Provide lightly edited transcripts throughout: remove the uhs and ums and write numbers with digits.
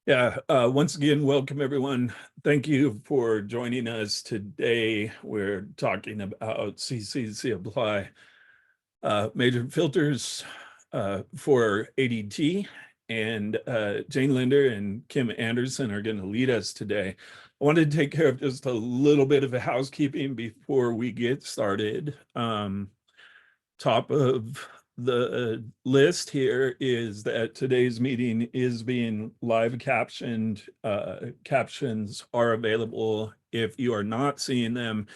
Yeah, once again, welcome everyone. Thank you for joining us today. We're talking about CCC Apply major filters for ADT, and Jane Linder and Kim Anderson are going to lead us today. I wanted to take care of just a little bit of a housekeeping before we get started. Top of the list here is that today's meeting is being live captioned. Captions are available. If you are not seeing them,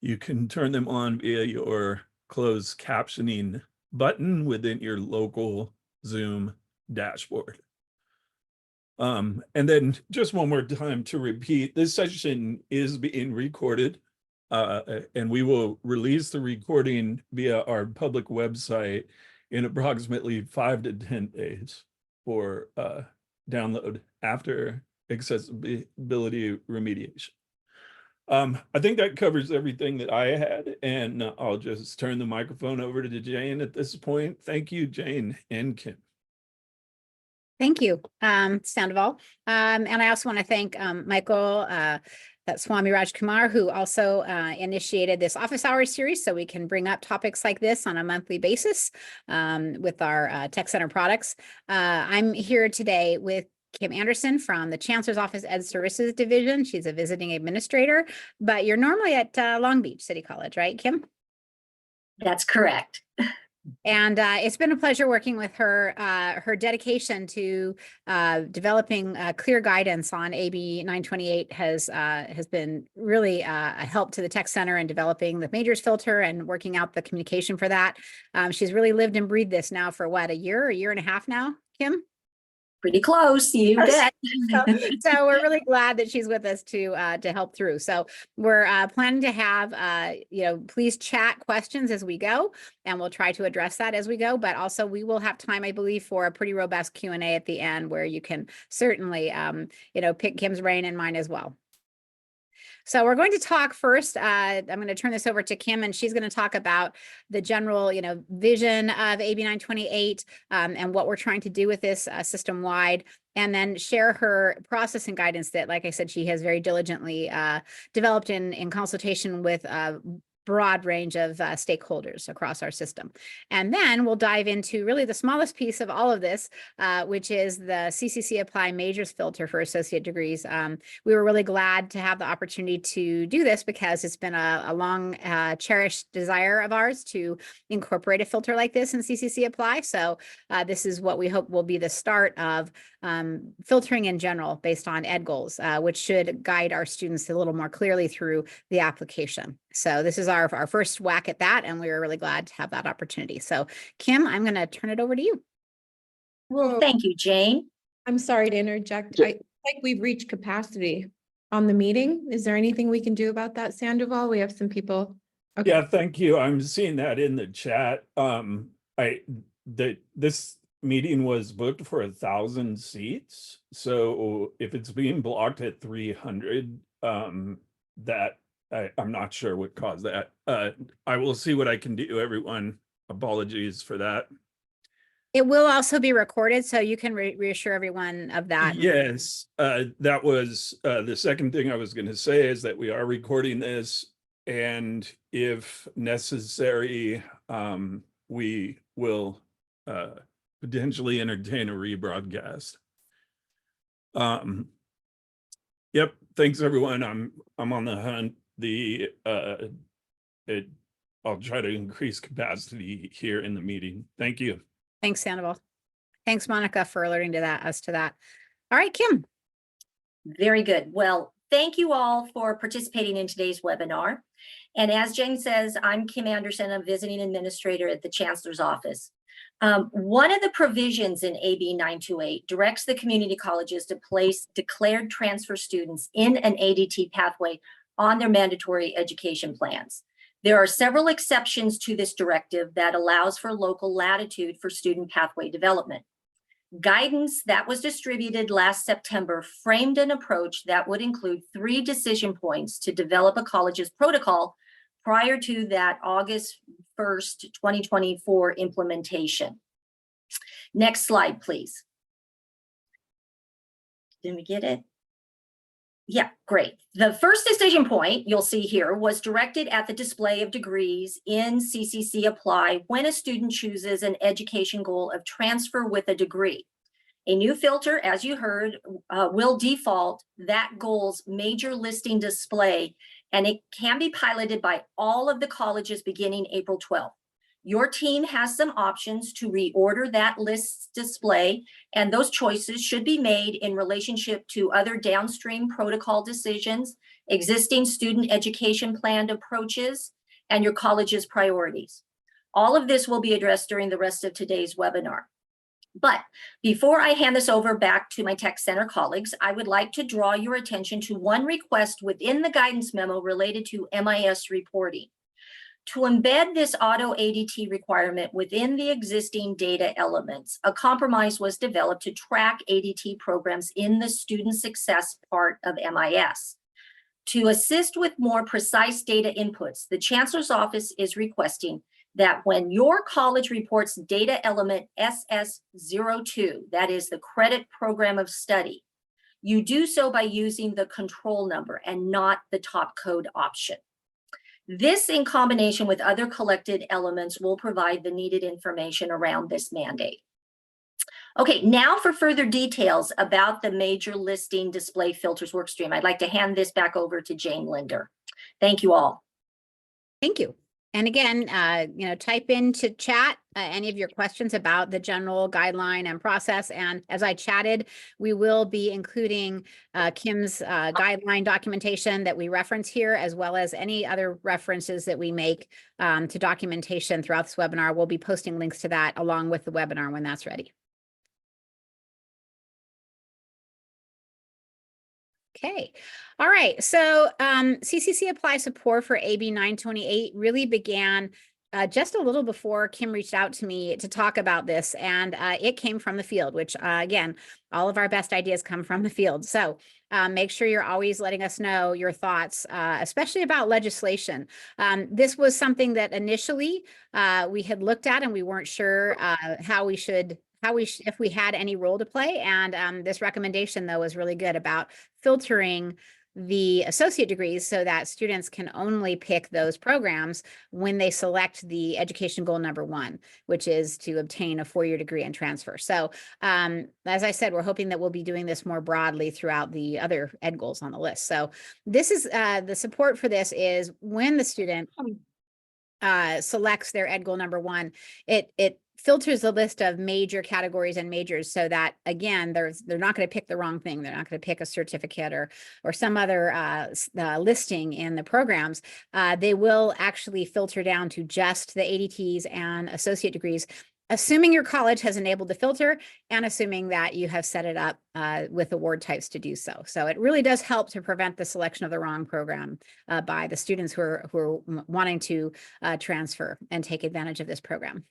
you can turn them on via your closed captioning button within your local Zoom dashboard. And then just one more time to repeat, this session is being recorded. And we will release the recording via our public website in approximately 5 to 10 days for download after accessibility remediation. I think that covers everything that I had, and I'll just turn the microphone over to Jane at this point. Thank you, Jane and Kim. Thank you, Sandoval. And I also want to thank Michael Swami Rajkumar, who also initiated this office hours series, so we can bring up topics like this on a monthly basis with our Tech Center products. I'm here today with Kim Anderson from the Chancellor's Office Ed Services Division. She's a visiting administrator, but you're normally at Long Beach City College, right, Kim? That's correct. And it's been a pleasure working with her. Her dedication to developing clear guidance on AB 928 has been really a help to the Tech Center in developing the majors filter and working out the communication for that. She's really lived and breathed this now for what, a year and a half now, Kim? Pretty close, you bet. So we're really glad that she's with us to help through. So we're planning to have, please chat questions as we go, and we'll try to address that as we go. But also we will have time, I believe, for a pretty robust Q&A at the end where you can certainly, pick Kim's brain and mine as well. So we're going to talk first. I'm going to turn this over to Kim, and she's going to talk about the general, vision of AB 928 and what we're trying to do with this system wide, and then share her process and guidance that, like I said, she has very diligently developed in consultation with broad range of stakeholders across our system. And then we'll dive into really the smallest piece of all of this, which is the CCC Apply Majors filter for associate degrees. We were really glad to have the opportunity to do this because it's been a long cherished desire of ours to incorporate a filter like this in CCC Apply. So this is what we hope will be the start of filtering in general based on ed goals, which should guide our students a little more clearly through the application. So this is our first whack at that, and we were really glad to have that opportunity. So Kim, I'm going to turn it over to you. Well, thank you, Jane. I'm sorry to interject. I think we've reached capacity on the meeting. Is there anything we can do about that, Sandoval? We have some people. Okay. Yeah, thank you. I'm seeing that in the chat. This meeting was booked for 1,000 seats. So if it's being blocked at 300, I'm not sure what caused that. I will see what I can do, everyone. Apologies for that. It will also be recorded, so you can reassure everyone of that. Yes, that was the second thing I was going to say, is that we are recording this, and if necessary, we will potentially entertain a rebroadcast. Yep, thanks everyone. I'm on the hunt. I'll try to increase capacity here in the meeting. Thank you. Thanks, Sandoval. Thanks, Monica, for alerting us to that. All right, Kim. Very good. Well, thank you all for participating in today's webinar. And as Jane says, I'm Kim Anderson, a visiting administrator at the Chancellor's office. One of the provisions in AB 928 directs the community colleges to place declared transfer students in an ADT pathway on their mandatory education plans. There are several exceptions to this directive that allows for local latitude for student pathway development. Guidance that was distributed last September framed an approach that would include 3 decision points to develop a college's protocol prior to that August 1st, 2024 implementation. Next slide, please. Did we get it? Yeah, great. The first decision point you'll see here was directed at the display of degrees in CCC Apply when a student chooses an education goal of transfer with a degree. A new filter, as you heard, will default that goal's major listing display, and it can be piloted by all of the colleges beginning April 12th. Your team has some options to reorder that list display, and those choices should be made in relationship to other downstream protocol decisions, existing student education planned approaches, and your college's priorities. All of this will be addressed during the rest of today's webinar. But before I hand this over back to my Tech Center colleagues, I would like to draw your attention to one request within the guidance memo related to MIS reporting. To embed this Auto-ADT requirement within the existing data elements, a compromise was developed to track ADT programs in the student success part of MIS. To assist with more precise data inputs, the Chancellor's Office is requesting that when your college reports data element SS02, that is the credit program of study, you do so by using the control number and not the top code option. This, in combination with other collected elements, will provide the needed information around this mandate. Okay, now for further details about the major listing display filters workstream, I'd like to hand this back over to Jane Linder. Thank you all. Thank you. And again, type into chat any of your questions about the general guideline and process. And as I chatted, we will be including Kim's guideline documentation that we reference here, as well as any other references that we make to documentation throughout this webinar. We'll be posting links to that along with the webinar when that's ready. Okay. All right. So CCC Apply support for AB 928 really began just a little before Kim reached out to me to talk about this. And it came from the field, which again, all of our best ideas come from the field. So make sure you're always letting us know your thoughts, especially about legislation. This was something that initially we had looked at and we weren't sure if we had any role to play. And this recommendation, though, is really good about filtering the associate degrees so that students can only pick those programs when they select the education goal number 1, which is to obtain a 4-year degree and transfer. So as I said, we're hoping that we'll be doing this more broadly throughout the other ed goals on the list. So this is the support for this is when the student selects their ed goal number 1, it filters a list of major categories and majors so that, again, they're not going to pick the wrong thing. They're not going to pick a certificate or some other listing in the programs. They will actually filter down to just the ADTs and associate degrees, assuming your college has enabled the filter and assuming that you have set it up with award types to do so. So it really does help to prevent the selection of the wrong program by the students who are wanting to transfer and take advantage of this program.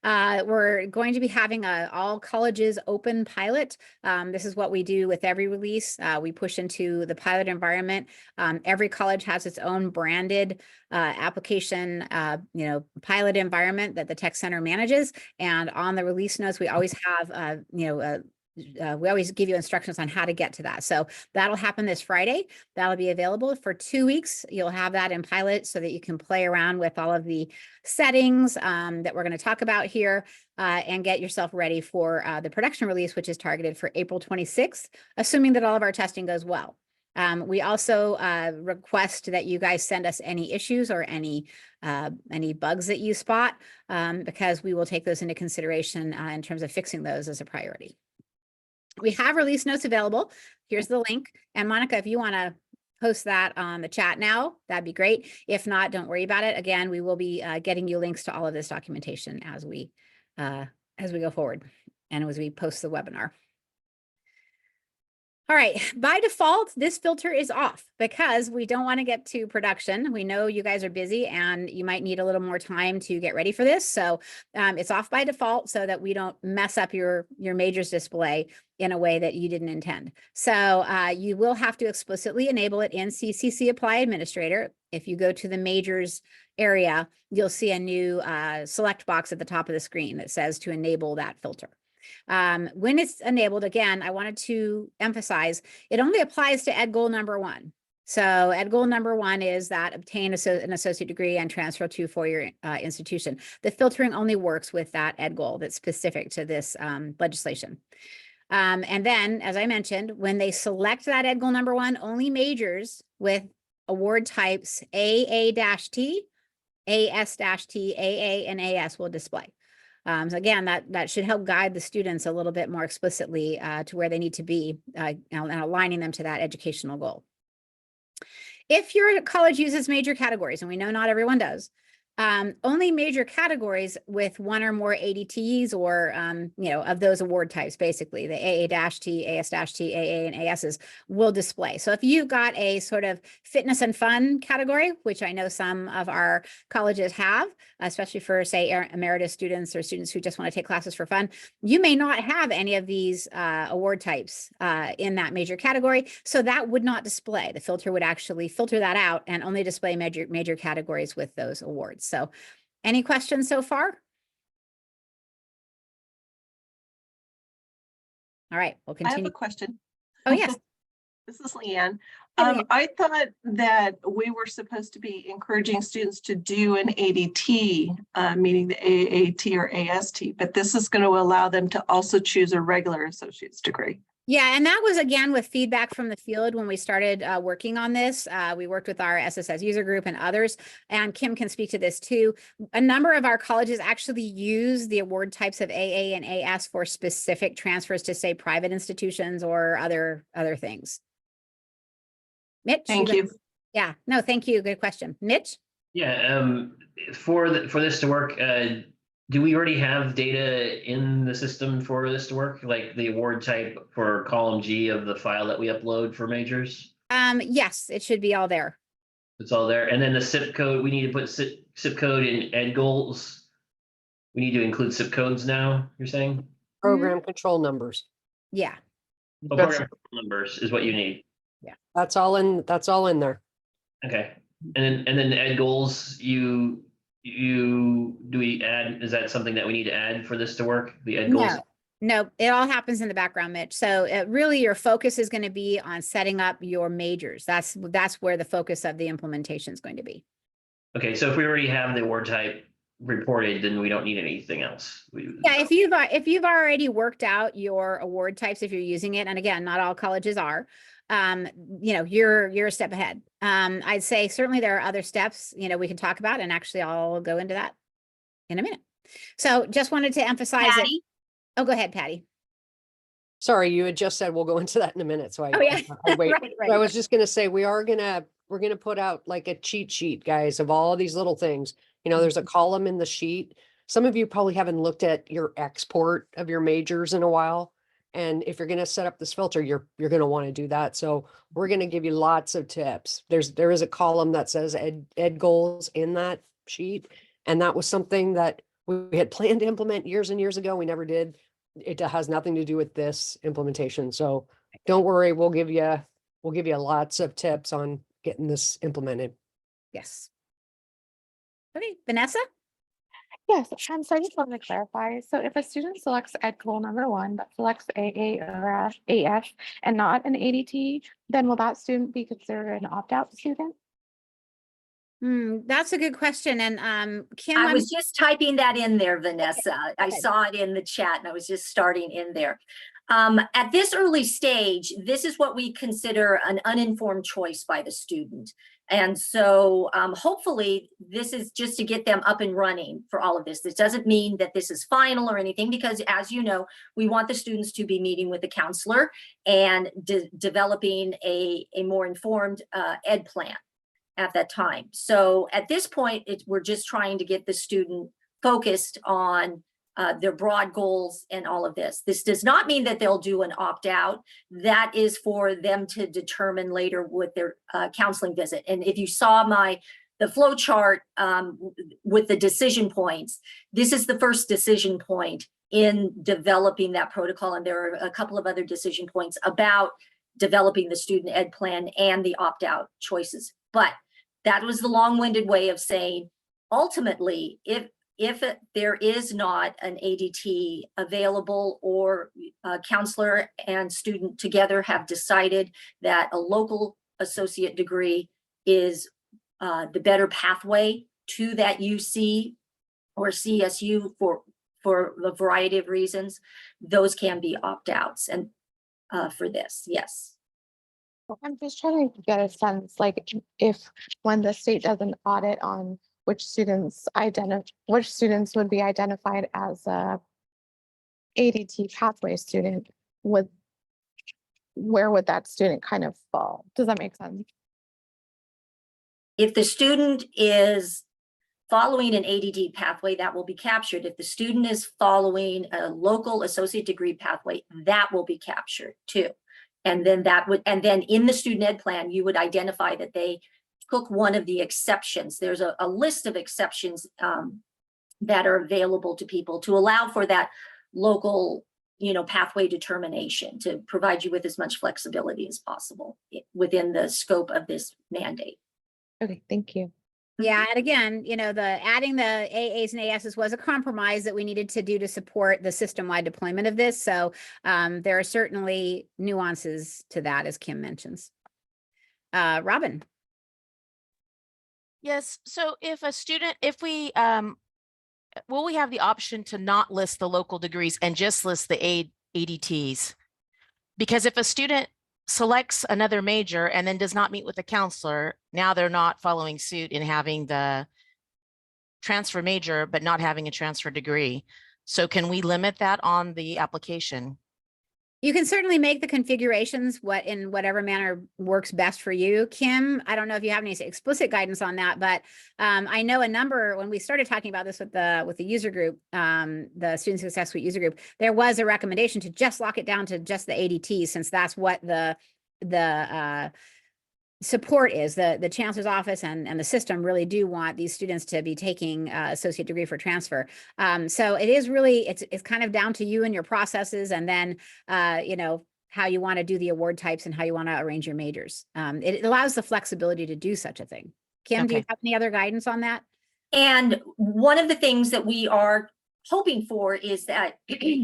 We're going to be having a all colleges open pilot. This is what we do with every release. We push into the pilot environment. Every college has its own branded application, pilot environment that the Tech Center manages. And on the release notes, we always have, we always give you instructions on how to get to that. So that'll happen this Friday. That'll be available for 2 weeks. You'll have that in pilot so that you can play around with all of the settings that we're going to talk about here and get yourself ready for the production release, which is targeted for April 26th, assuming that all of our testing goes well. We also request that you guys send us any issues or any bugs that you spot because we will take those into consideration in terms of fixing those as a priority. We have release notes available. Here's the link. And Monica, if you want to post that on the chat now, that'd be great. If not, don't worry about it. Again, we will be getting you links to all of this documentation as we go forward and as we post the webinar. All right, by default, this filter is off because we don't want to get to production. We know you guys are busy and you might need a little more time to get ready for this. So it's off by default so that we don't mess up your majors display in a way that you didn't intend. So you will have to explicitly enable it in CCC Apply Administrator. If you go to the majors area, you'll see a new select box at the top of the screen that says to enable that filter. When it's enabled, again, I wanted to emphasize, it only applies to ed goal number 1. So ed goal number 1 is that obtain an associate degree and transfer to a four-year institution. The filtering only works with that ed goal that's specific to this legislation. And then, as I mentioned, when they select that ed goal number 1, only majors with award types AA-T, AS-T, AA, and AS will display. So again, that should help guide the students a little bit more explicitly to where they need to be and aligning them to that educational goal. If your college uses major categories, and we know not everyone does, only major categories with 1 or more ADTs or, of those award types, basically the AA-T, AS-T, AA, and ASs will display. So if you've got a sort of fitness and fun category, which I know some of our colleges have, especially for, say, emeritus students or students who just want to take classes for fun, you may not have any of these award types in that major category. So that would not display. The filter would actually filter that out and only display major categories with those awards. So any questions so far? All right, we'll I have continue. a question. Oh, yes. This is Leanne. Hi, Leanne. I thought that we were supposed to be encouraging students to do an ADT, meaning the AAT or AST, but this is going to allow them to also choose a regular associate's degree. Yeah, and that was again with feedback from the field when we started working on this. We worked with our SSS user group and others, and Kim can speak to this too. A number of our colleges actually use the award types of AA and AS for specific transfers to, say, private institutions or other things. Mitch? Thank you. Yeah, no, thank you. Good question. Mitch? Yeah, for this to work, do we already have data in the system for this to work, like the award type for column G of the file that we upload for majors? Yes, it should be all there. It's all there. And then the zip code, we need to put zip code in ed goals. We need to include zip codes now, you're saying? Program control numbers. Yeah. Oh, program numbers is what you need. That's all in there. Okay. And then ed goals, do we add, is that something that we need to add for this to work? The ed goals? No, it all happens in the background, Mitch. So really your focus is going to be on setting up your majors. That's where the focus of the implementation is going to be. Okay, so if we already have the award type reported, then we don't need anything else. Yeah, if you've already worked out your award types, if you're using it, and again, not all colleges are, you're a step ahead. I'd say certainly there are other steps, we can talk about, and actually I'll go into that in a minute. So just wanted to emphasize it. Oh, go ahead, Patty. Sorry, you had just said we'll go into that in a minute. So Oh, yeah. I wait. Right. I was just going to say we're going to put out like a cheat sheet, guys, of all these little things. There's a column in the sheet. Some of you probably haven't looked at your export of your majors in a while. And if you're going to set up this filter, you're going to want to do that. So we're going to give you lots of tips. There is a column that says ed goals in that sheet. And that was something that we had planned to implement years and years ago. We never did. It has nothing to do with this implementation. So don't worry. We'll give you lots of tips on getting this implemented. Yes. Okay, Vanessa? Yes, so I just wanted to clarify. So if a student selects ed goal number 1, but selects AA or AS and not an ADT, then will that student be considered an opt-out student? That's a good question. And Kim, I was just typing that in there, Vanessa. I Okay. saw it in the chat and I was just starting in there. At this early stage, this is what we consider an uninformed choice by the student. And so hopefully this is just to get them up and running for all of this. This doesn't mean that this is final or anything, because as you know, we want the students to be meeting with the counselor and developing a more informed ed plan at that time. So at this point, we're just trying to get the student focused on their broad goals and all of this. This does not mean that they'll do an opt-out. That is for them to determine later with their counseling visit. And if you saw the flow chart with the decision points, this is the first decision point in developing that protocol. And there are a couple of other decision points about developing the student ed plan and the opt-out choices. But that was the long-winded way of saying, ultimately, if if there is not an ADT available, or counselor and student together have decided that a local associate degree is the better pathway to that UC or CSU for a variety of reasons, those can be opt-outs. And for this, yes. I'm just trying to get a sense, like, if when the state does an audit on which students would be identified as a ADT pathway student, where would that student kind of fall? Does that make sense? If the student is following an ADT pathway, that will be captured. If the student is following a local associate degree pathway, that will be captured too. And then in the student ed plan, you would identify that they took one of the exceptions. There's a list of exceptions that are available to people to allow for that local, pathway determination, to provide you with as much flexibility as possible within the scope of this mandate. Okay, thank you. Yeah, and again, the adding the AAs and ASs was a compromise that we needed to do to support the system-wide deployment of this. So there are certainly nuances to that, as Kim mentions. Robin. Yes, so if we, will we have the option to not list the local degrees and just list the ADTs? Because if a student selects another major and then does not meet with the counselor, now they're not following suit in having the transfer major, but not having a transfer degree. So can we limit that on the application? You can certainly make the configurations in whatever manner works best for you. Kim, I don't know if you have any explicit guidance on that, but I know when we started talking about this with the user group, the Student Success Suite user group, there was a recommendation to just lock it down to just the ADT, since that's what the support is. The chancellor's office and the system really do want these students to be taking associate degree for transfer. So it is really, it's kind of down to you and your processes, and then, how you want to do the award types and how you want to arrange your majors. It allows the flexibility to do such a thing. Kim, do you have any other guidance on that? And one of the things that we are hoping for is that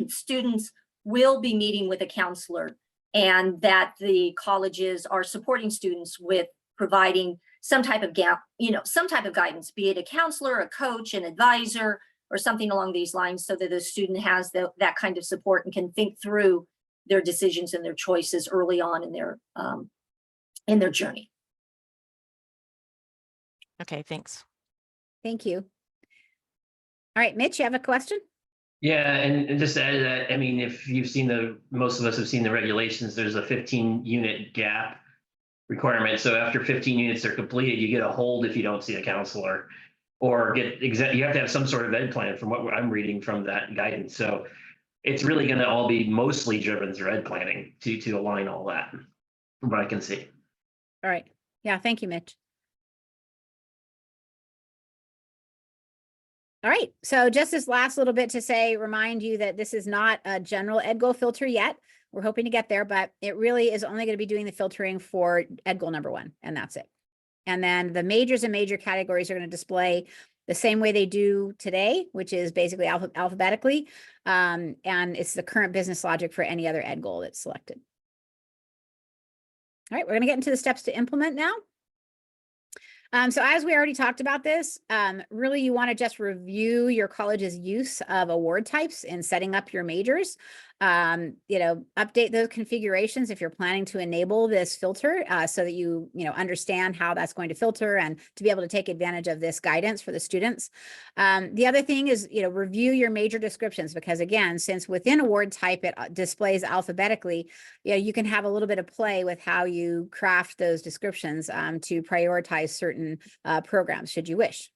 students will be meeting with a counselor, and that the colleges are supporting students with providing some type of guidance, be it a counselor, a coach, an advisor, or something along these lines, so that the student has that kind of support and can think through their decisions and their choices early on in their journey. Okay, thanks. Thank you. All right, Mitch, you have a question? Yeah, and just to add to that, I mean, if you've seen most of us have seen the regulations, there's a 15-unit gap requirement. So after 15 units are completed, you get a hold if you don't see a counselor, or you have to have some sort of ed plan, from what I'm reading from that guidance. So it's really going to all be mostly driven through ed planning to align all that, from what I can see. All right. Yeah, thank you, Mitch. All right, so just this last little bit to remind you that this is not a general ed goal filter yet. We're hoping to get there, but it really is only going to be doing the filtering for ed goal number 1, and that's it. And then the majors and major categories are going to display the same way they do today, which is basically alphabetically, and it's the current business logic for any other ed goal that's selected. All right, we're going to get into the steps to implement now. So as we already talked about this, really you want to just review your college's use of award types in setting up your majors. Update those configurations if you're planning to enable this filter, so that you understand how that's going to filter and to be able to take advantage of this guidance for the students. The other thing is, review your major descriptions, because again, since within award type it displays alphabetically, you can have a little bit of play with how you craft those descriptions to prioritize certain programs, should you wish.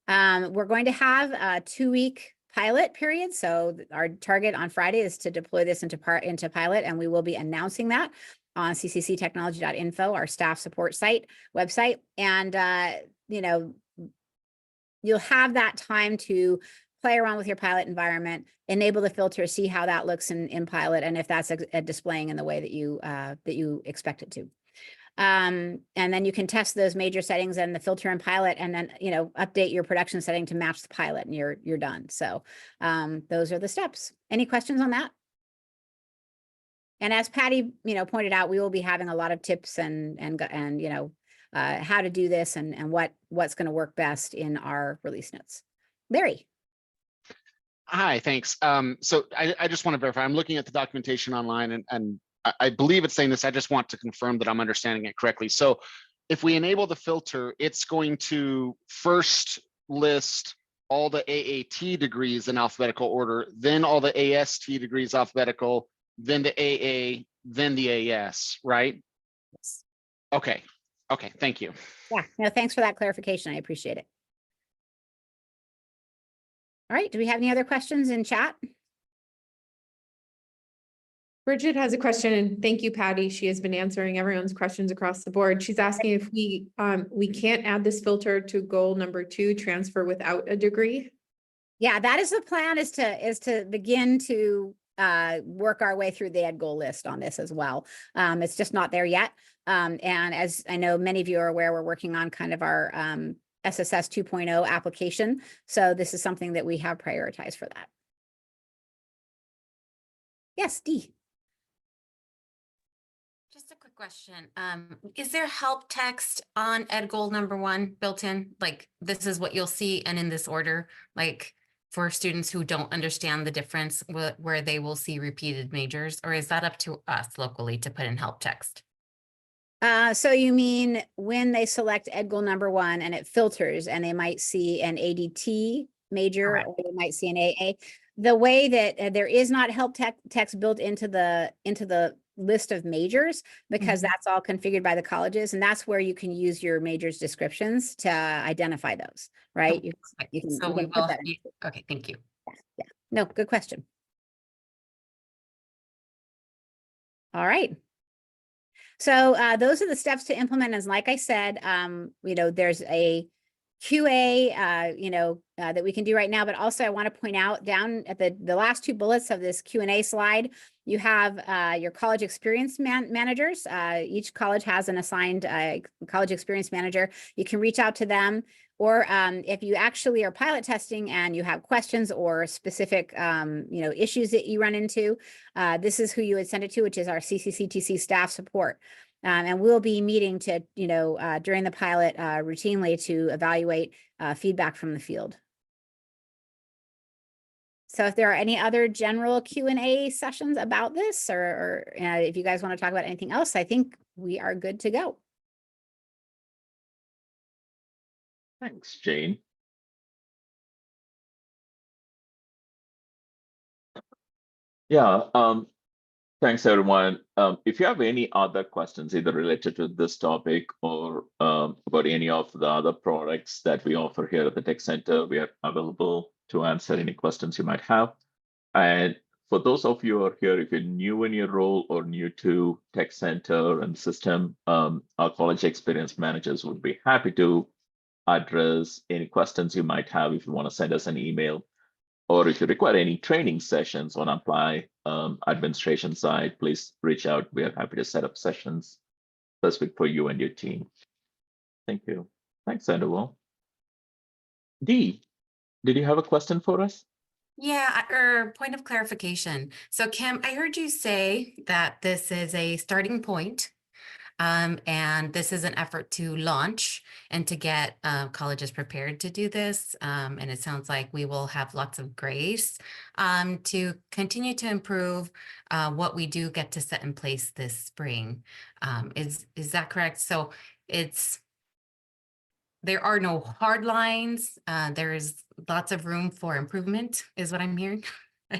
We're going to have a 2-week pilot period. So our target on Friday is to deploy this into pilot, and we will be announcing that on ccctechnology.info, our staff support website. And, you'll have that time to play around with your pilot environment, enable the filter, see how that looks in pilot, and if that's displaying in the way that you expect it to. And then you can test those major settings and the filter and pilot, and then, update your production setting to match the pilot, and you're done. So those are the steps. Any questions on that? And as Patty, pointed out, we will be having a lot of tips and how to do this and what's going to work best in our release notes. Larry. Hi, thanks. So I just want to verify, I'm looking at the documentation online and I believe it's saying this. I just want to confirm that I'm understanding it correctly. So if we enable the filter, it's going to first list all the AAT degrees in alphabetical order, then all the AST degrees alphabetical, then the AA, then the AS, right? Yes. Okay. Okay. Thank you. Yeah. No, thanks for that clarification. I appreciate it. All right. Do we have any other questions in chat? Bridget has a question, and thank you, Patty. She has been answering everyone's questions across the board. She's asking if we can't add this filter to goal number 2, transfer without a degree. Yeah, that is the plan, is to begin to work our way through the ed goal list on this as well. It's just not there yet. And as I know many of you are aware, we're working on kind of our SSS 2.0 application. So this is something that we have prioritized for that. Yes, Dee. Just a quick question. Is there help text on ed goal number 1 built in? Like, this is what you'll see and in this order, like for students who don't understand the difference where they will see repeated majors, or is that up to us locally to put in help text? So you mean when they select ed goal number 1 and it filters and they might see an ADT major, Correct. or they might see an AA. The way that there is not help text built into the list of majors, because that's all configured by the colleges, and that's where you can use your majors descriptions to identify those, right? You can, So you we can put will. that in. Okay, thank you. Yeah. No, good question. All right. So those are the steps to implement. As like I said, there's a QA, that we can do right now, but also I want to point out down at the last 2 bullets of this Q&A slide, you have your college experience managers. Each college has an assigned college experience manager. You can reach out to them, or if you actually are pilot testing and you have questions or specific, issues that you run into, this is who you would send it to, which is our CCCTC staff support. And we'll be meeting to, during the pilot routinely to evaluate feedback from the field. So if there are any other general Q&A sessions about this, or if you guys want to talk about anything else, I think we are good to go. Thanks, Jane. Yeah, thanks, everyone. If you have any other questions, either related to this topic or about any of the other products that we offer here at the Tech Center, we are available to answer any questions you might have. And for those of you who are here, if you're new in your role or new to Tech Center and system, our college experience managers would be happy to address any questions you might have. If you want to send us an email, or if you require any training sessions on Apply administration side, please reach out. We are happy to set up sessions specific for you and your team. Thank you. Thanks, Sandoval. Dee, did you have a question for us? Yeah, or point of clarification. So Kim, I heard you say that this is a starting point, and this is an effort to launch and to get colleges prepared to do this. And it sounds like we will have lots of grace to continue to improve what we do get to set in place this spring. Is that correct? So there are no hard lines. There is lots of room for improvement, is what I'm hearing.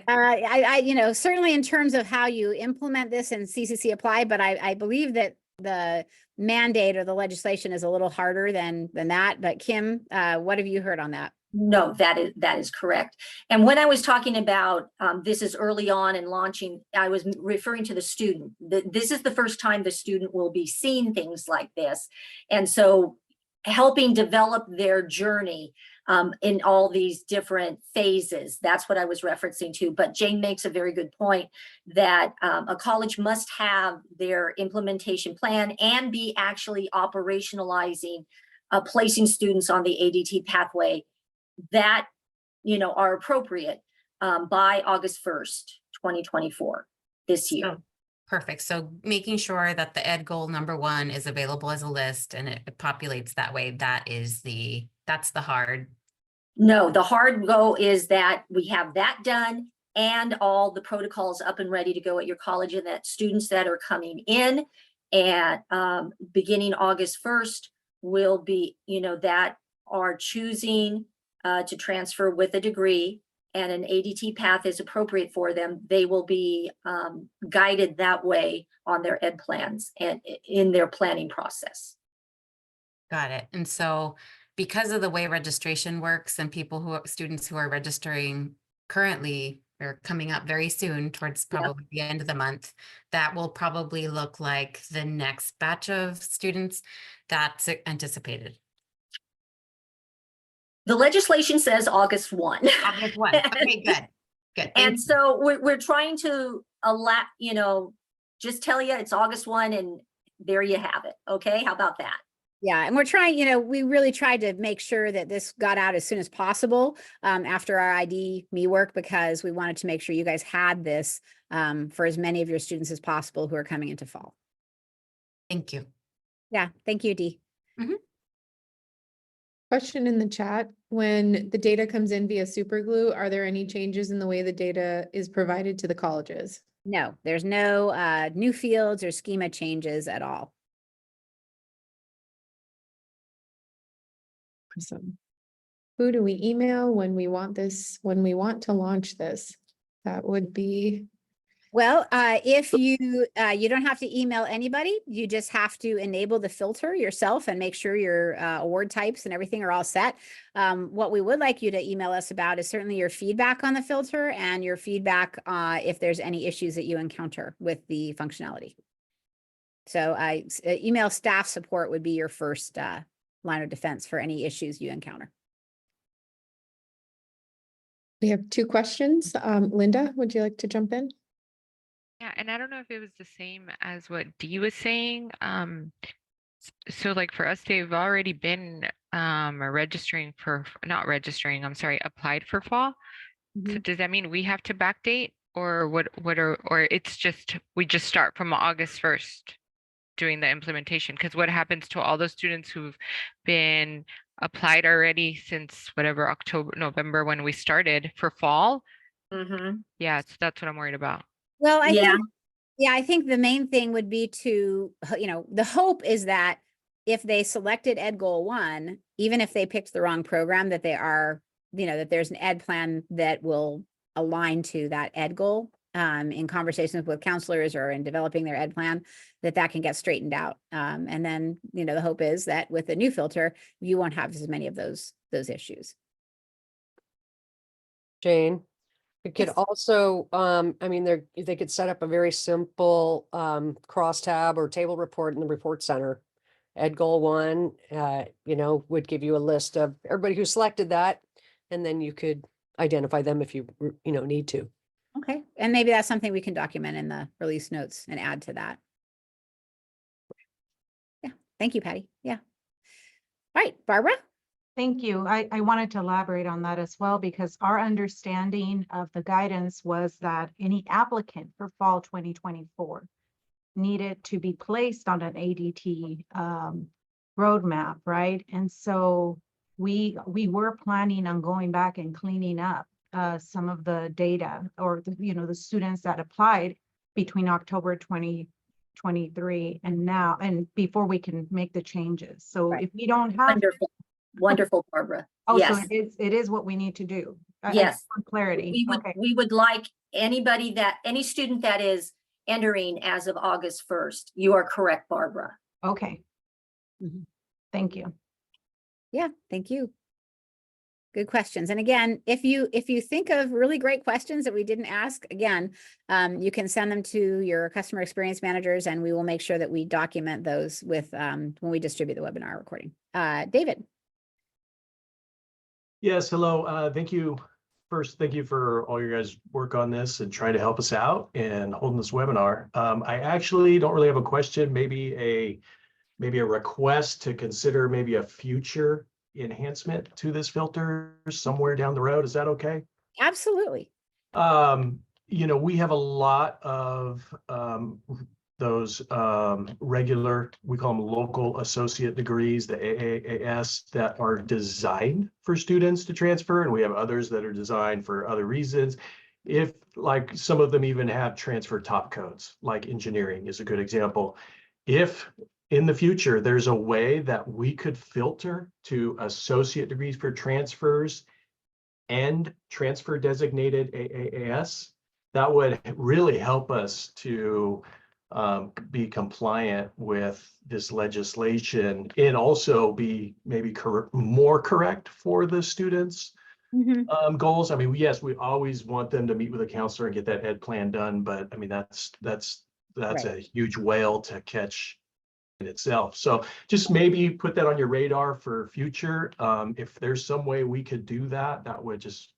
Certainly in terms of how you implement this in CCC Apply, but I believe that the mandate or the legislation is a little harder than that. But Kim, what have you heard on that? No, that is correct. And when I was talking about this is early on in launching, I was referring to the student. This is the first time the student will be seeing things like this. And so helping develop their journey in all these different phases. That's what I was referencing to. But Jane makes a very good point that a college must have their implementation plan and be actually operationalizing, placing students on the ADT pathway that, are appropriate by August 1st, 2024, this year. Oh, perfect. So making sure that the ed goal number 1 is available as a list and it populates that way. That's the hard. No, the hard go is that we have that done and all the protocols up and ready to go at your college, and that students that are coming in and beginning August 1st will be, that are choosing to transfer with a degree and an ADT path is appropriate for them. They will be guided that way on their ed plans and in their planning process. Got it. And so because of the way registration works and students who are registering currently or coming up very soon towards probably the end of the month, that will probably look like the next batch of students that's anticipated. The legislation says August 1. August 1. Okay, good. Good. And so we're trying to allow, just tell you it's August 1 and there you have it. Okay, how about that? Yeah, and we're trying, we really tried to make sure that this got out as soon as possible after our ID.me work, because we wanted to make sure you guys had this for as many of your students as possible who are coming into fall. Thank you. Yeah, thank you, Dee. Question in the chat, when the data comes in via Superglue, are there any changes in the way the data is provided to the colleges? No, there's no new fields or schema changes at all. Awesome. Who do we email when we want to launch this? That would be. Well, if you don't have to email anybody, you just have to enable the filter yourself and make sure your award types and everything are all set. What we would like you to email us about is certainly your feedback on the filter and your feedback if there's any issues that you encounter with the functionality. So email staff support would be your first line of defense for any issues you encounter. We have 2 questions. Linda, would you like to jump in? Yeah, and I don't know if it was the same as what Dee was saying. So like for us, they've already been applied for fall. So does that mean we have to backdate, or or it's just, we just start from August 1st doing the implementation? Because what happens to all those students who've been applied already since whatever, November, when we started for fall? Yeah, so that's what I'm worried about. Well, I think the main thing would be to, the hope is that if they selected Ed Goal 1, even if they picked the wrong program, that they are, that there's an ed plan that will align to that ed goal in conversations with counselors or in developing their ed plan, that can get straightened out. And then, the hope is that with the new filter, you won't have as many of those issues. Jane, it could also, they could set up a very simple crosstab or table report in the report center. Ed Goal 1, would give you a list of everybody who selected that, and then you could identify them if you, need to. Okay, and maybe that's something we can document in the release notes and add to that. Yeah, thank you, Patty. Yeah. All right, Barbara. Thank you. I wanted to elaborate on that as well, because our understanding of the guidance was that any applicant for fall 2024 needed to be placed on an ADT roadmap, right? And so we were planning on going back and cleaning up some of the data, or the students that applied between October 2023 and now, and before we can make the changes. So if we don't have Wonderful, Barbara. Oh, yes. so it is what we need to do. Yes. Clarity. We would like any student that is entering as of August 1st. You are correct, Barbara. Okay. Thank you. Yeah, thank you. Good questions. And again, if you think of really great questions that we didn't ask, again, you can send them to your customer experience managers, and we will make sure that we document those with when we distribute the webinar recording. David. Yes, hello. Thank you. First, thank you for all your guys' work on this and trying to help us out and holding this webinar. I actually don't really have a question, maybe a request to consider maybe a future enhancement to this filter somewhere down the road. Is that okay? Absolutely. We have a lot of those regular, we call them local associate degrees, the AAAS, that are designed for students to transfer, and we have others that are designed for other reasons. If, like, some of them even have transfer top codes, like engineering is a good example. If in the future there's a way that we could filter to associate degrees for transfers and transfer designated AAAS, that would really help us to be compliant with this legislation and also be maybe more correct for the students' goals. I mean, yes, we always want them to meet with a counselor and get that ed plan done, but I mean, that's Right. a huge whale to catch in itself. So just maybe put that on your radar for future. If there's some way we could do that, that would just,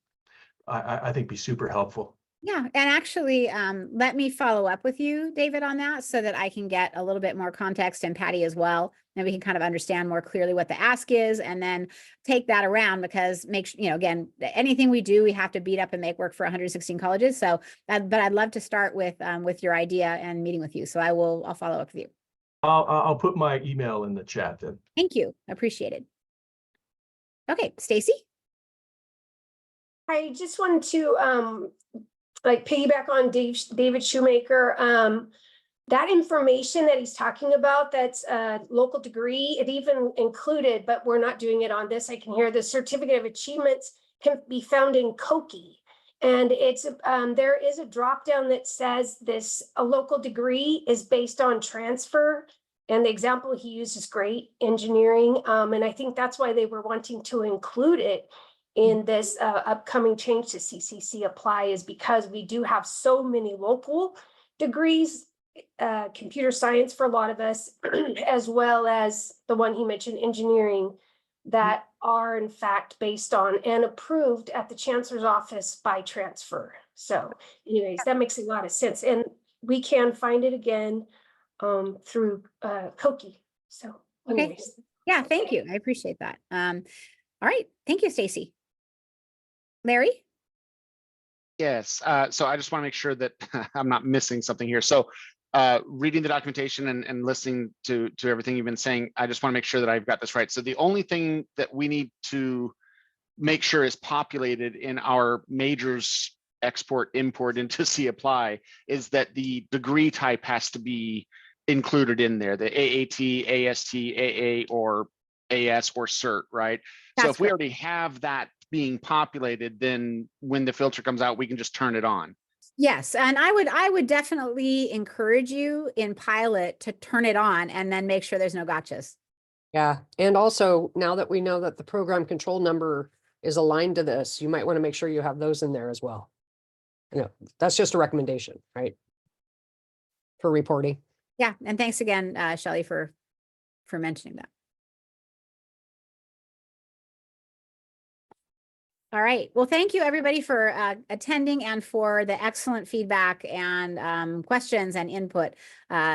I think, be super helpful. Yeah, and actually, let me follow up with you, David, on that so that I can get a little bit more context, and Patty as well, and we can kind of understand more clearly what the ask is, and then take that around, because again, anything we do, we have to beat up and make work for 116 colleges. So, but I'd love to start with your idea and meeting with you. So I'll follow up with you. I'll put my email in the chat then. Thank you. Appreciate it. Okay, Stacy. I just wanted to piggyback on David Shoemaker. That information that he's talking about, that's a local degree, it even included, but we're not doing it on this. I can hear the certificate of achievements can be found in Koki. And it's there is a drop down that says a local degree is based on transfer. And the example he used is great, engineering. And I think that's why they were wanting to include it in this upcoming change to CCC Apply, is because we do have so many local degrees, computer science for a lot of us, as well as the one he mentioned, engineering, that are in fact based on and approved at the Chancellor's office by transfer. So anyways, that makes a lot of sense. And we can find it again through Koki. So anyways. Okay. Yeah, thank you. I appreciate that. All right. Thank you, Stacy. Larry? Yes, so I just want to make sure that I'm not missing something here. So reading the documentation and listening to everything you've been saying, I just want to make sure that I've got this right. So the only thing that we need to make sure is populated in our majors export import into C Apply is that the degree type has to be included in there, the AAT, AST, AA, or AS, or CERT, right? That's so if we correct. already have that being populated, then when the filter comes out, we can just turn it on. Yes, and I would definitely encourage you in pilot to turn it on and then make sure there's no gotchas. Yeah, and also now that we know that the program control number is aligned to this, you might want to make sure you have those in there as well. That's just a recommendation, right? For reporting. Yeah, and thanks again, Shelley, for mentioning that. All right. Well, thank you everybody for attending and for the excellent feedback and questions and input.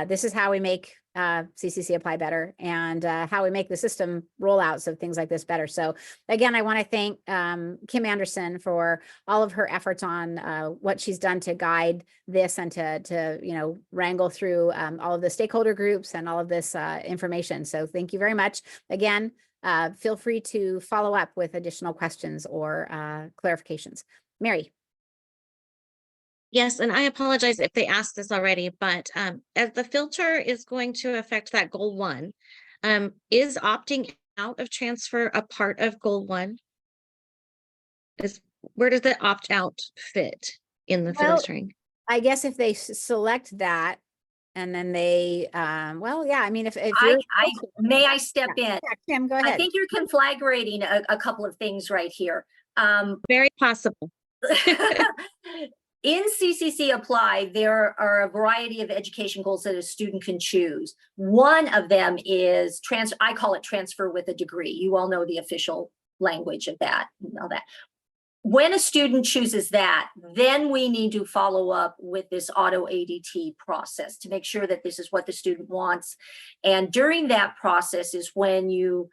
This is how we make CCC Apply better, and how we make the system rollouts of things like this better. So again, I want to thank Kim Anderson for all of her efforts on what she's done to guide this and to wrangle through all of the stakeholder groups and all of this information. So thank you very much. Again, feel free to follow up with additional questions or clarifications. Mary. Yes, and I apologize if they asked this already, but as the filter is going to affect that goal 1, is opting out of transfer a part of goal 1? Where does the opt out fit in the filtering? I guess if they select that, and then they, well, yeah, I mean, if you're, may I step in? Yeah, Kim, go ahead. I think you're conflagrating a couple of things right here. Very possible. In CCC Apply, there are a variety of education goals that a student can choose. One of them is I call it transfer with a degree. You all know the official language of that, all that. When a student chooses that, then we need to follow up with this auto-ADT process to make sure that this is what the student wants. And during that process is when you,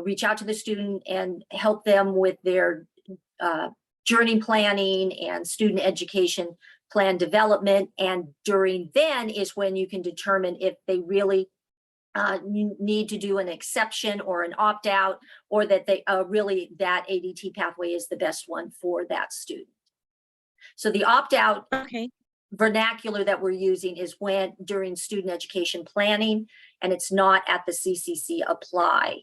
reach out to the student and help them with their journey planning and student education plan development. And during then is when you can determine if they really need to do an exception or an opt-out, or that they really that ADT pathway is the best one for that student. So the opt-out vernacular that we're using is when during student education planning, and it's not at the CCC Apply,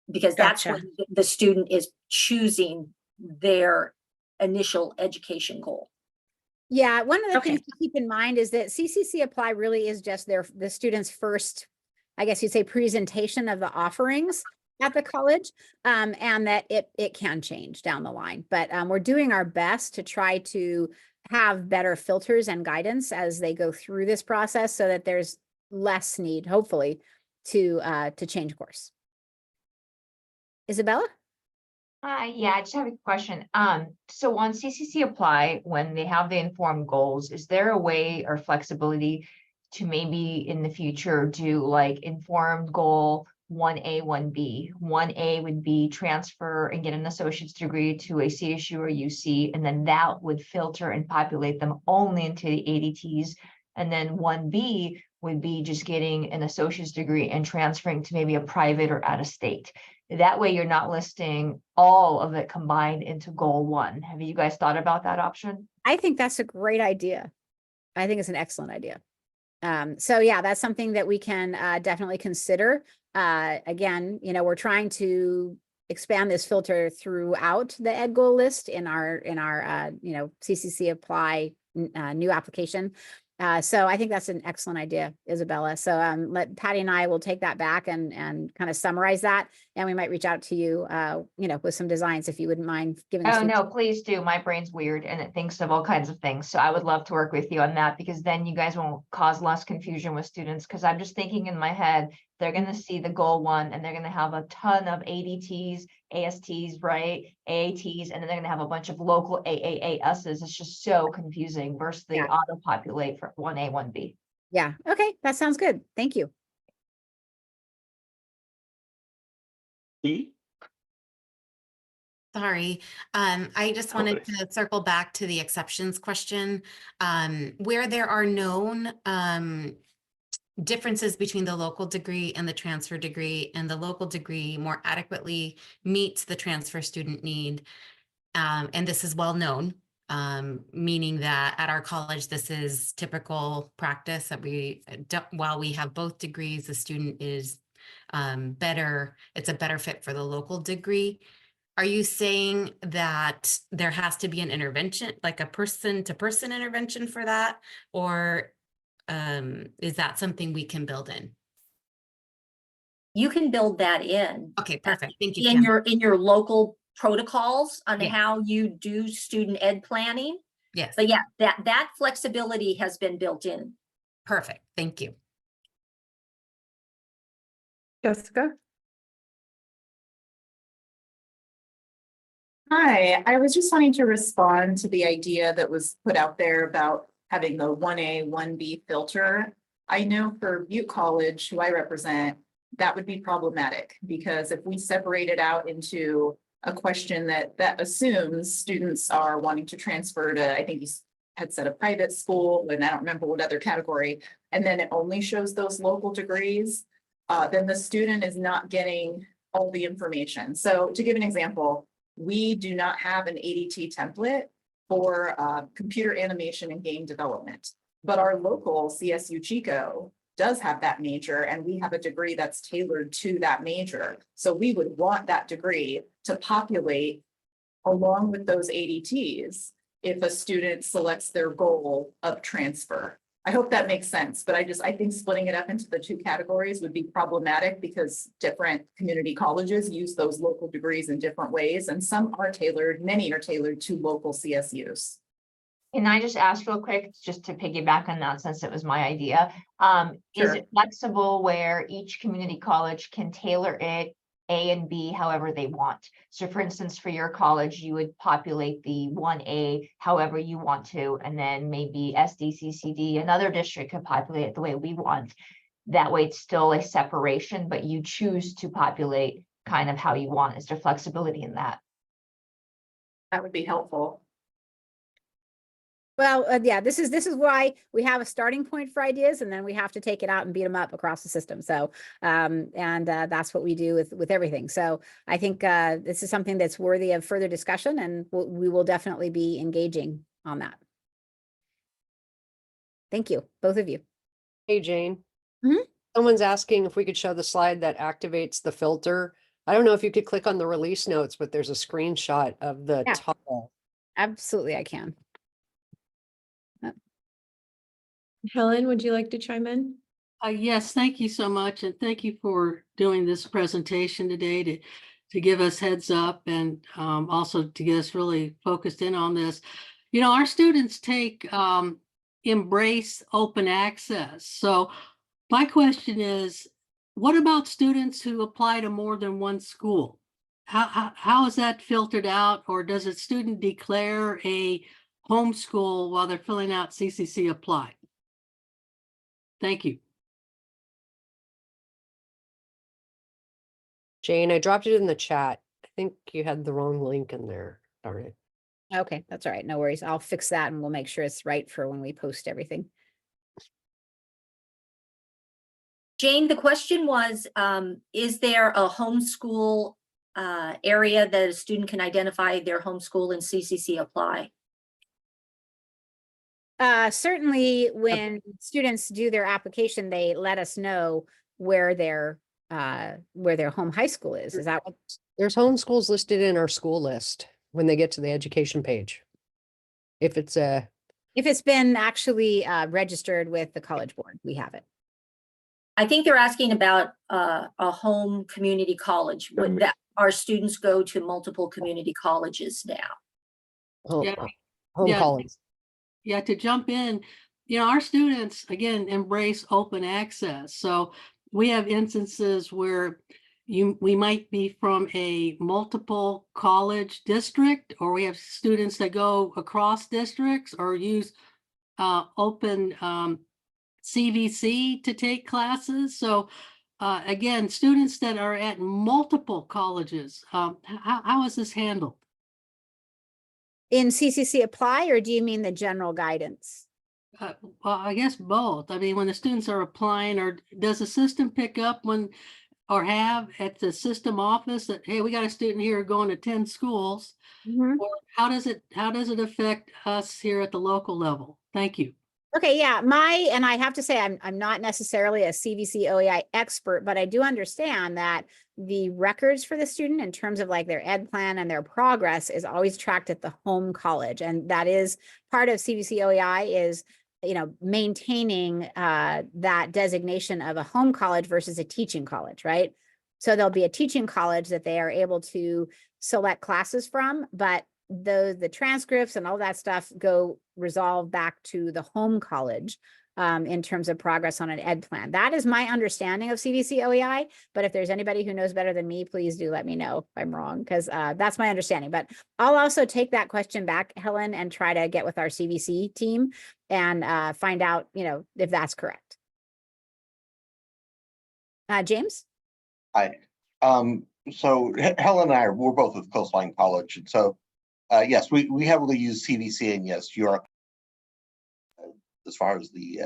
because that's when the student is choosing their initial education goal. Yeah, one of the things to keep in mind is that CCC Apply really is just the student's first, I guess you'd say, presentation of the offerings at the college, and that it can change down the line. But we're doing our best to try to have better filters and guidance as they go through this process, so that there's less need, hopefully, to change course. Isabella? Yeah, I just have a question. So on CCC Apply, when they have the informed goals, is there a way or flexibility to maybe in the future do like informed goal 1A, 1B? 1A would be transfer and get an associate's degree to a CSU or UC, and then that would filter and populate them only into the ADTs. And then 1B would be just getting an associate's degree and transferring to maybe a private or out of state. That way you're not listing all of it combined into goal 1. Have you guys thought about that option? I think that's a great idea. I think it's an excellent idea. So yeah, that's something that we can definitely consider. Again, we're trying to expand this filter throughout the ed goal list in our CCC Apply new application. So I think that's an excellent idea, Isabella. So let Patty and I will take that back and kind of summarize that, and we might reach out to you, with some designs if you wouldn't mind giving us. Oh no, please do. My brain's weird and it thinks of all kinds of things. So I would love to work with you on that, because then you guys won't cause less confusion with students. Because I'm just thinking in my head, they're going to see the goal 1 and they're going to have a ton of ADTs, ASTs, right? AATs, and then they're going to have a bunch of local AAASs. It's just so confusing versus the auto populate for 1A, 1B. Yeah. Okay. That sounds good. Thank you. Sorry, I just wanted to circle back to the exceptions question. Where there are known differences between the local degree and the transfer degree, and the local degree more adequately meets the transfer student need. And this is well known, meaning that at our college, this is typical practice that while we have both degrees, the student is it's a better fit for the local degree. Are you saying that there has to be an intervention, like a person-to-person intervention for that? Or is that something we can build in? You can build that in. Okay, perfect. Thank you, In Kim. in your local protocols on Yeah. how you do student ed planning. Yes. But yeah, that flexibility has been built in. Perfect. Thank you. Jessica? Hi, I was just wanting to respond to the idea that was put out there about having the 1A, 1B filter. I know for Butte College, who I represent, that would be problematic, because if we separate it out into a question that assumes students are wanting to transfer to, I think you had said a private school, and I don't remember what other category, and then it only shows those local degrees, then the student is not getting all the information. So to give an example, we do not have an ADT template for computer animation and game development, but our local CSU Chico does have that major, and we have a degree that's tailored to that major. So we would want that degree to populate along with those ADTs if a student selects their goal of transfer. I hope that makes sense, but I think splitting it up into the two categories would be problematic, because different community colleges use those local degrees in different ways, and some are tailored, many are tailored to local CSUs. Can I just ask real quick, just to piggyback on that, since it was my idea? Is Sure. it flexible where each community college can tailor it A and B however they want. So for instance, for your college, you would populate the 1A however you want to, and then maybe SDCCD, another district could populate it the way we want. That way it's still a separation, but you choose to populate kind of how you want. Is there flexibility in that? That would be helpful. Well, yeah, this is why we have a starting point for ideas, and then we have to take it out and beat them up across the system. So, that's what we do with everything. So I think this is something that's worthy of further discussion, and we will definitely be engaging on that. Thank you, both of you. Hey, Jane. Mhm. Someone's asking if we could show the slide that activates the filter. I don't know if you could click on the release notes, but there's a screenshot of the Yeah. toggle. Absolutely, I can. Helen, would you like to chime in? Yes, thank you so much. And thank you for doing this presentation today to give us heads up and also to get us really focused in on this. You know, our students take embrace open access. So my question is, what about students who apply to more than one school? How is that filtered out, or does a student declare a homeschool while they're filling out CCC Apply? Thank you. Jane, I dropped it in the chat. I think you had the wrong link in there. Darn it. Okay, that's all right. No worries. I'll fix that and we'll make sure it's right for when we post everything. Jane, the question was, is there a homeschool area that a student can identify their homeschool in CCC Apply? Certainly when students do their application, they let us know where their home high school is. Is that what? There's homeschools listed in our school list when they get to the education page. If it's been actually registered with the College Board, we have it. I think they're asking about a home community college. Would that our students go to multiple community colleges now? Home college. Yeah, to jump in, you know, our students, again, embrace open access. So we have instances where we might be from a multiple college district, or we have students that go across districts or use open CVC to take classes. So again, students that are at multiple colleges, how is this handled? In CCC Apply, or do you mean the general guidance? Well, I guess both. I mean, when the students are applying, or does the system pick up when, or have at the system office that, hey, we got a student here going to 10 schools, or how does it affect us here at the local level? Thank you. Okay, yeah, and I have to say, I'm not necessarily a CVC OEI expert, but I do understand that the records for the student in terms of like their ed plan and their progress is always tracked at the home college. And that is part of CVC OEI is, you know, maintaining that designation of a home college versus a teaching college, right? So there'll be a teaching college that they are able to select classes from, but the transcripts and all that stuff go resolve back to the home college in terms of progress on an ed plan. That is my understanding of CVC OEI, but if there's anybody who knows better than me, please do let me know if I'm wrong, because that's my understanding. But I'll also take that question back, Helen, and try to get with our CVC team and find out, you know, if that's correct. James? Hi. So Helen and I, we're both with Coastline College, and so yes, we heavily use CVC, and yes, you are, as far as the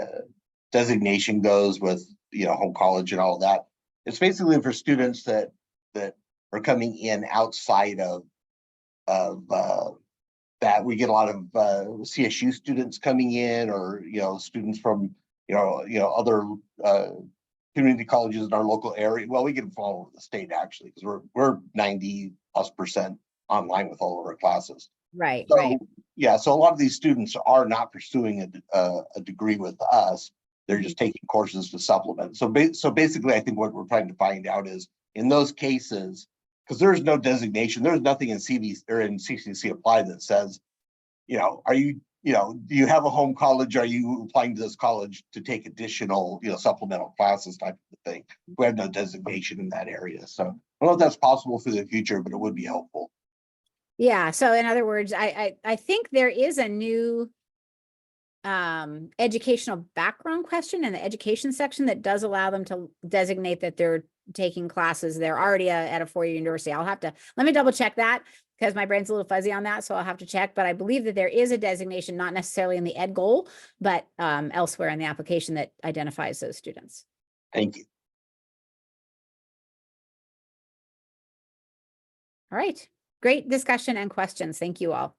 designation goes with, you know, home college and all of that. It's basically for students that are coming in outside of that. We get a lot of CSU students coming in, or, you know, students from, you know, other community colleges in our local area. Well, we get them from all over the state, actually, because we're 90+% online with all of our classes. Right. So, right. Yeah, so a lot of these students are not pursuing a degree with us. They're just taking courses to supplement. So basically, I think what we're trying to find out is in those cases, because there's no designation, there's nothing in CVC or in CCC Apply that says, you know, are you, you know, do you have a home college? Are you applying to this college to take additional, you know, supplemental classes type of thing? We have no designation in that area. So I don't know if that's possible for the future, but it would be helpful. Yeah, so in other words, I think there is a new educational background question in the education section that does allow them to designate that they're taking classes. They're already at a four-year university. I'll have to, let me double check that because my brain's a little fuzzy on that. So I'll have to check, but I believe that there is a designation, not necessarily in the ed goal, but elsewhere in the application that identifies those students. Thank you. All right, great discussion and questions. Thank you all.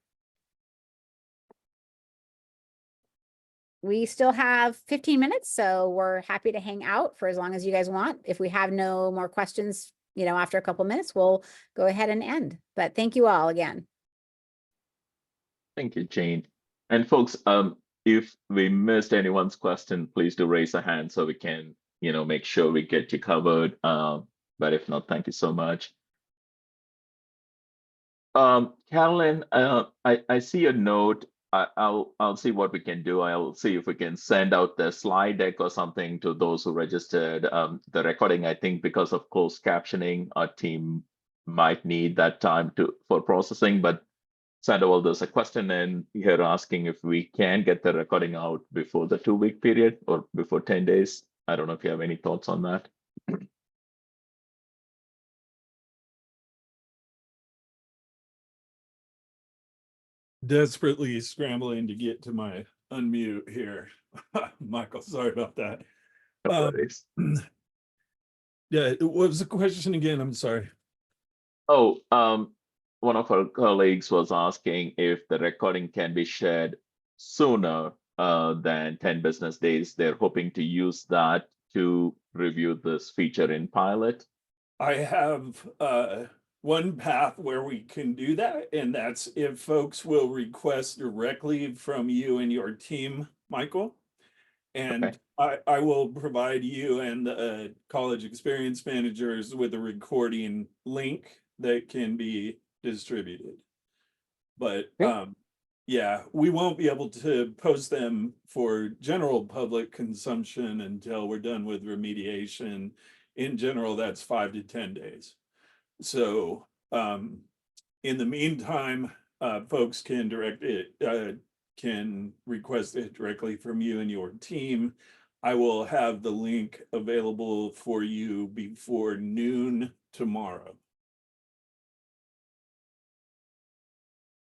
We still have 15 minutes, so we're happy to hang out for as long as you guys want. If we have no more questions, you know, after a couple minutes, we'll go ahead and end. But thank you all again. Thank you, Jane. And folks, if we missed anyone's question, please do raise a hand so we can, you know, make sure we get you covered. But if not, thank you so much. Carolyn, I see a note. I'll see what we can do. I'll see if we can send out the slide deck or something to those who registered. The recording, I think, because of closed captioning, our team might need that time for processing. But Sandoval, there's a question in here asking if we can get the recording out before the 2-week period or before 10 days. I don't know if you have any thoughts on that. Desperately scrambling to get to my unmute here. Michael, sorry about that. Yeah, what was the question again? I'm sorry. Oh, one of our colleagues was asking if the recording can be shared sooner than 10 business days. They're hoping to use that to review this feature in pilot. I have one path where we can do that, and that's if folks will request directly from you and your team, Michael. And okay. I will provide you and the college experience managers with a recording link that can be distributed. But yeah, we won't be able to post them for general public consumption until we're done with remediation. In general, that's 5 to 10 days. So in the meantime, folks can direct it, can request it directly from you and your team. I will have the link available for you before noon tomorrow.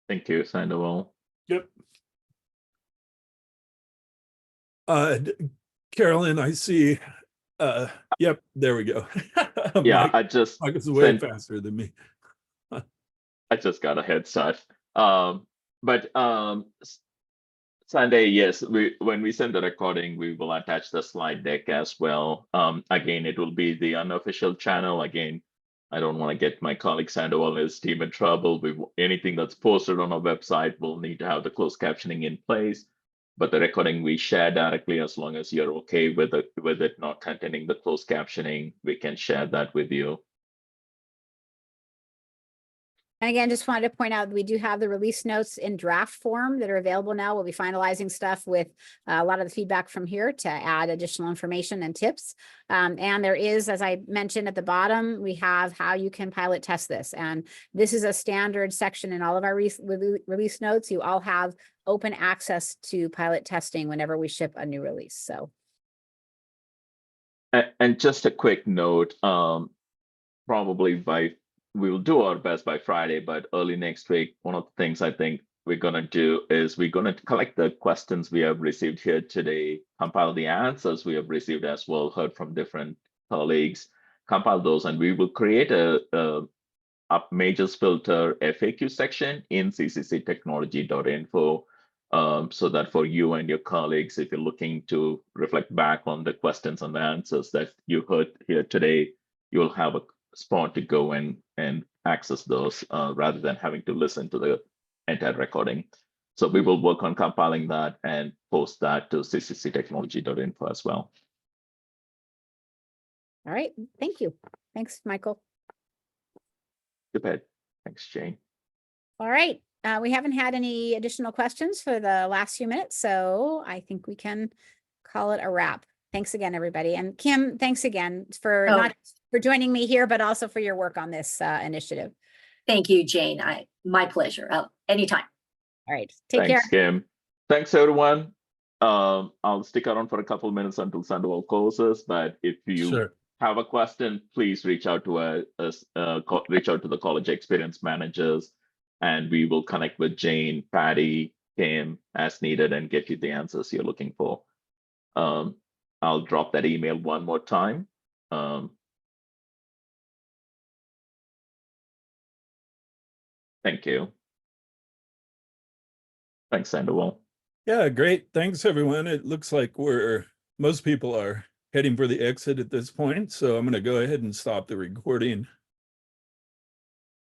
Thank you, Sandoval. Yep. Carolyn, I see. Yep, there we go. Yeah, I just Mike is way faster than me. I just got a head start. But Sunday, yes, when we send the recording, we will attach the slide deck as well. Again, it will be the unofficial channel. Again, I don't want to get my colleague Sandoval and his team in trouble. Anything that's posted on our website will need to have the closed captioning in place. But the recording we share directly, as long as you're okay with it not containing the closed captioning, we can share that with you. And again, just wanted to point out, we do have the release notes in draft form that are available now. We'll be finalizing stuff with a lot of the feedback from here to add additional information and tips. And there is, as I mentioned at the bottom, we have how you can pilot test this. And this is a standard section in all of our release notes. You all have open access to pilot testing whenever we ship a new release. So. And just a quick note, probably we will do our best by Friday, but early next week, one of the things I think we're going to do is we're going to collect the questions we have received here today, compile the answers we have received as well, heard from different colleagues, compile those, and we will create a majors filter FAQ section in ccctechnology.info so that for you and your colleagues, if you're looking to reflect back on the questions and the answers that you heard here today, you'll have a spot to go in and access those rather than having to listen to the entire recording. So we will work on compiling that and post that to ccctechnology.info as well. All right, thank you. Thanks, Michael. Good. Thanks, Jane. All right, we haven't had any additional questions for the last few minutes, so I think we can call it a wrap. Thanks again, everybody. And Kim, thanks again for Oh. not for joining me here, but also for your work on this initiative. Thank you, Jane. My pleasure. Anytime. All right. Take care. Thanks, Kim. Thanks, everyone. I'll stick around for a couple minutes until Sandoval closes, but if you have a question, please reach out to reach out to the college experience managers, and we will connect with Jane, Patty, Kim as needed and get you the answers you're looking for. I'll drop that email one more time. Thank you. Thanks, Sandoval. Yeah, great. Thanks, everyone. It looks like most people are heading for the exit at this point, so I'm going to go ahead and stop the recording.